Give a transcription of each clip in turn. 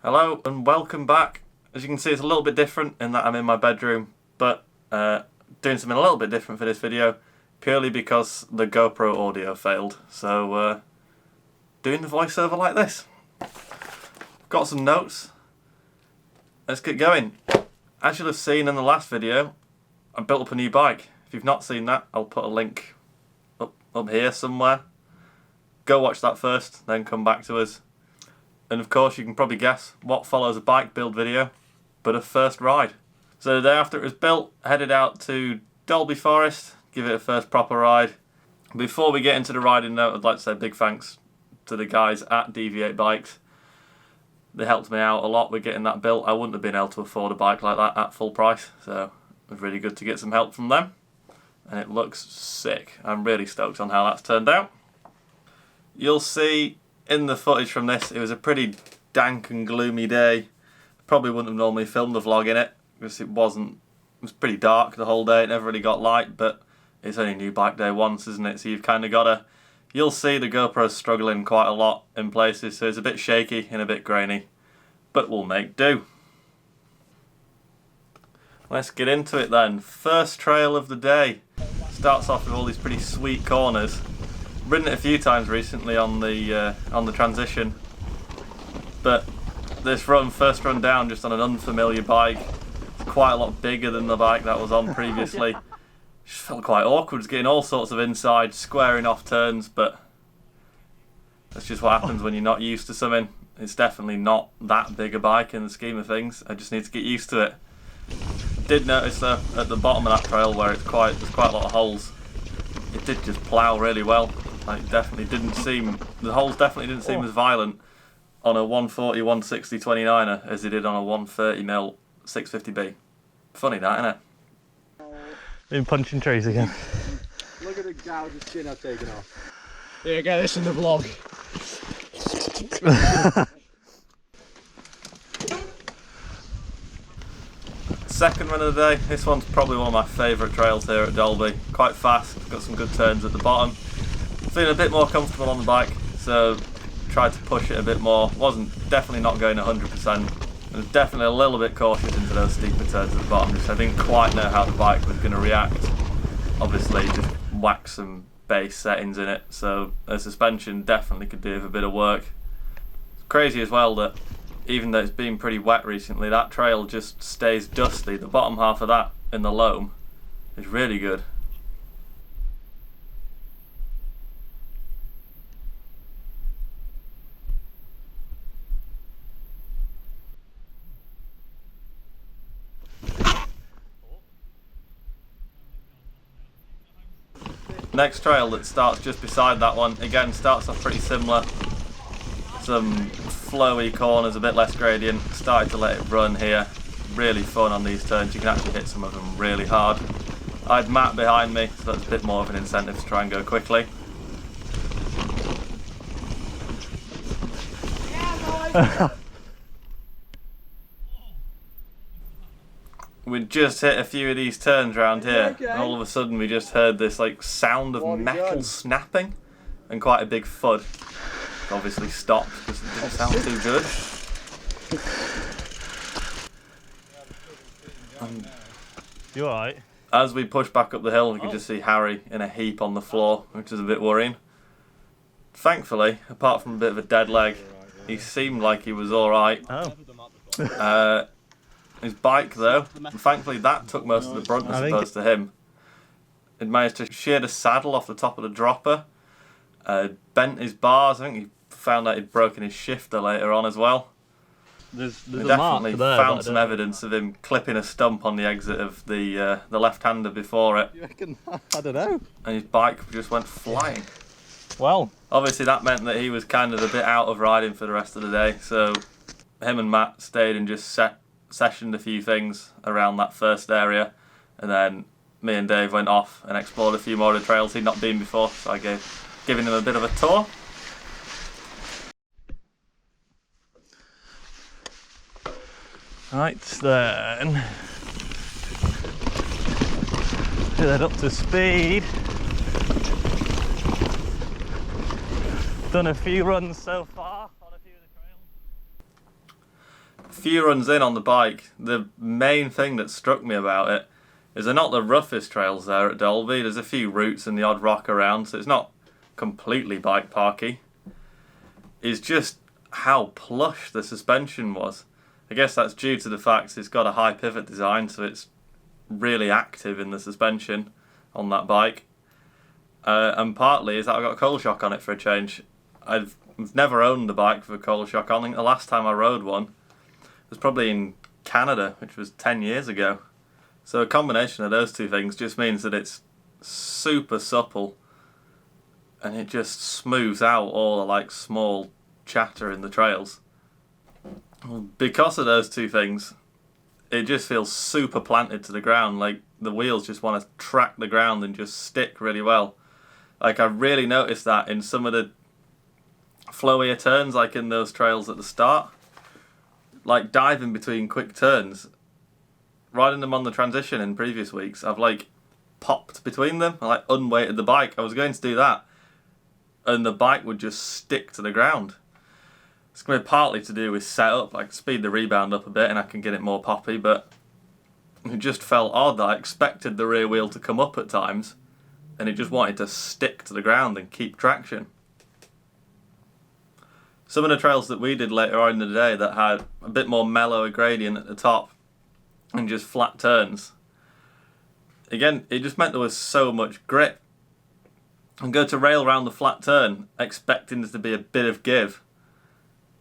Hello and welcome back. As you can see, it's a little bit different in that I'm in my bedroom, but doing something a little bit different for this video purely because the GoPro audio failed. So doing the voiceover like this. Got some notes. Let's get going. As you'll have seen in the last video, I built up a new bike. If you've not seen that, I'll put a link up here somewhere. Go watch that first, then come back to us. And of course you can probably guess what follows a bike build video, but a first ride. So the day after it was built, I headed out to Dalby Forest, give it a first proper ride. Before we get into the riding note, I'd like to say big thanks to the guys at Deviate bikes. They helped me out a lot with getting that built. I wouldn't have been able to afford a bike like that at full price, so it was really good to get some help from them. And it looks sick. I'm really stoked on how that's turned out. You'll see in the footage from this, it was a pretty dank and gloomy day. Probably wouldn't have normally filmed the vlog in it because it was pretty dark the whole day. It never really got light, but it's only new bike day once, isn't it? So you've kind of got to, you'll see the GoPro's struggling quite a lot in places, so it's a bit shaky and a bit grainy, but we'll make do. Let's get into it then. First trail of the day. Starts off with all these pretty sweet corners. Ridden it a few times recently on the transition, but this first run down just on an unfamiliar bike, it's quite a lot bigger than the bike that was on previously. Just felt quite awkward, just getting all sorts of inside, squaring off turns, but that's just what happens when you're not used to something. It's definitely not that big a bike in the scheme of things. I just need to get used to it. Did notice though at the bottom of that trail where there's quite a lot of holes, it did just plough really well. Like definitely didn't seem, the holes definitely didn't seem as violent on a 140, 160 29er as they did on a 130mm 650B. Funny that, isn't it? Been punching trees again. Look at the gouge of skin I've taken off. There you go, this in the vlog. Second run of the day. This one's probably one of my favourite trails here at Dalby. Quite fast, got some good turns at the bottom. Feeling a bit more comfortable on the bike, so tried to push it a bit more. Definitely not going 100%. I was definitely a little bit cautious into those steeper turns at the bottom, because I didn't quite know how the bike was going to react. Obviously, just whack some base settings in it, so the suspension definitely could do with a bit of work. It's crazy as well that even though it's been pretty wet recently, that trail just stays dusty. The bottom half of that in the loam is really good. Next trail that starts just beside that one, again starts off pretty similar. Some flowy corners, a bit less gradient. Started to let it run here. Really fun on these turns, you can actually hit some of them really hard. I had Matt behind me, so that's a bit more of an incentive to try and go quickly. We just hit a few of these turns around here, and all of a sudden we just heard this like sound of metal snapping and quite a big thud. It obviously stopped because it didn't sound too good. You alright? As we pushed back up the hill, we could just see Harry in a heap on the floor, which is a bit worrying. Thankfully, apart from a bit of a dead leg, he seemed like he was alright. Oh. His bike though, thankfully that took most of the brunt as opposed to him. It managed to shear the saddle off the top of the dropper, bent his bars. I think he found out he'd broken his shifter later on as well. There's We a definitely mark there, found some evidence of him clipping a stump on the exit of the left-hander before it. You reckon? I don't know. And his bike just went flying. Well, Obviously that meant that he was kind of a bit out of riding for the rest of the day, so him and Matt stayed and just sessioned a few things around that first area, and then me and Dave went off and explored a few more of the trails he'd not been before, so I giving him a bit of a tour. right then. Get that up to speed. Done a few runs so far on a few of the trails. few runs in on the bike, the main thing that struck me about it is they're not the roughest trails there at Dalby. There's a few roots and the odd rock around, so it's not completely bike parky. It's just how plush the suspension was. I guess that's due to the fact it's got a high pivot design, so it's really active in the suspension on that bike. And partly is that I've got a coil shock on it for a change. I've never owned the bike with a coil shock on. I think the last time I rode one was probably in Canada, which was 10 years ago. So a combination of those two things just means that it's super supple and it just smooths out all the like small chatter in the trails. Because of those two things, it just feels super planted to the ground. Like the wheels just want to track the ground and just stick really well. Like I really noticed that in some of the flowier turns, like in those trails at the start. Like diving between quick turns, riding them on the transition in previous weeks, I've like popped between them. I like unweighted the bike. I was going to do that and the bike would just stick to the ground. It's going to be partly to do with setup. I can speed the rebound up a bit and I can get it more poppy, but it just felt odd. I expected the rear wheel to come up at times and it just wanted to stick to the ground and keep traction. Some of the trails that we did later on in the day that had a bit more mellow gradient at the top and just flat turns, again, it just meant there was so much grip. And go to rail around the flat turn expecting there to be a bit of give,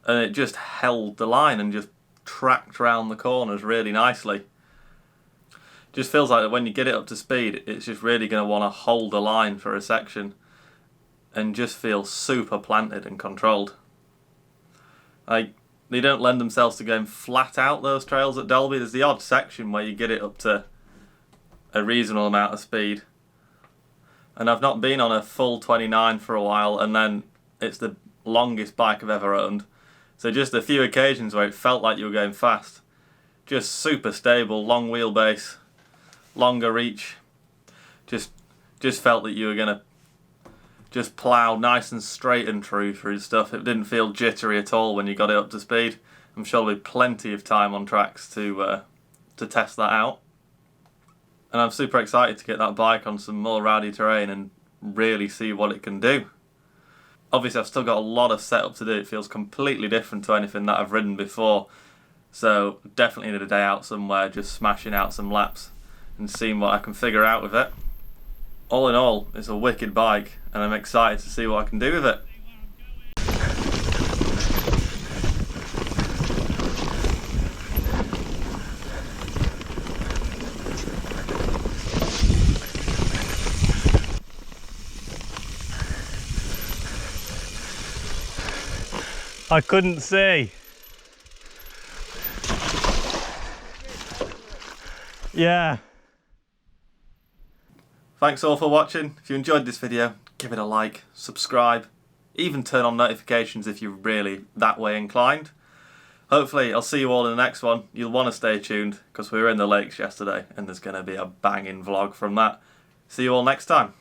and it just held the line and just tracked round the corners really nicely. Just feels like that when you get it up to speed, it's just really going to want to hold the line for a section and just feel super planted and controlled. Like, they don't lend themselves to going flat out, those trails at Dalby. There's the odd section where you get it up to a reasonable amount of speed. And I've not been on a full 29 for a while, and then it's the longest bike I've ever owned. So just a few occasions where it felt like you were going fast. Just super stable, long wheelbase, longer reach. Just felt that you were going to just plough nice and straight and true through stuff. It didn't feel jittery at all when you got it up to speed. I'm sure there'll be plenty of time on tracks to test that out. And I'm super excited to get that bike on some more rowdy terrain and really see what it can do. Obviously I've still got a lot of setup to do. It feels completely different to anything that I've ridden before. So definitely need a day out somewhere just smashing out some laps and seeing what I can figure out with it. All in all, it's a wicked bike and I'm excited to see what I can do with it. I couldn't see. Yeah. Thanks all for watching. If you enjoyed this video, give it a like, subscribe, even turn on notifications if you're really that way inclined. Hopefully I'll see you all in the next one. You'll want to stay tuned because we were in the lakes yesterday and there's going to be a banging vlog from that. See you all next time.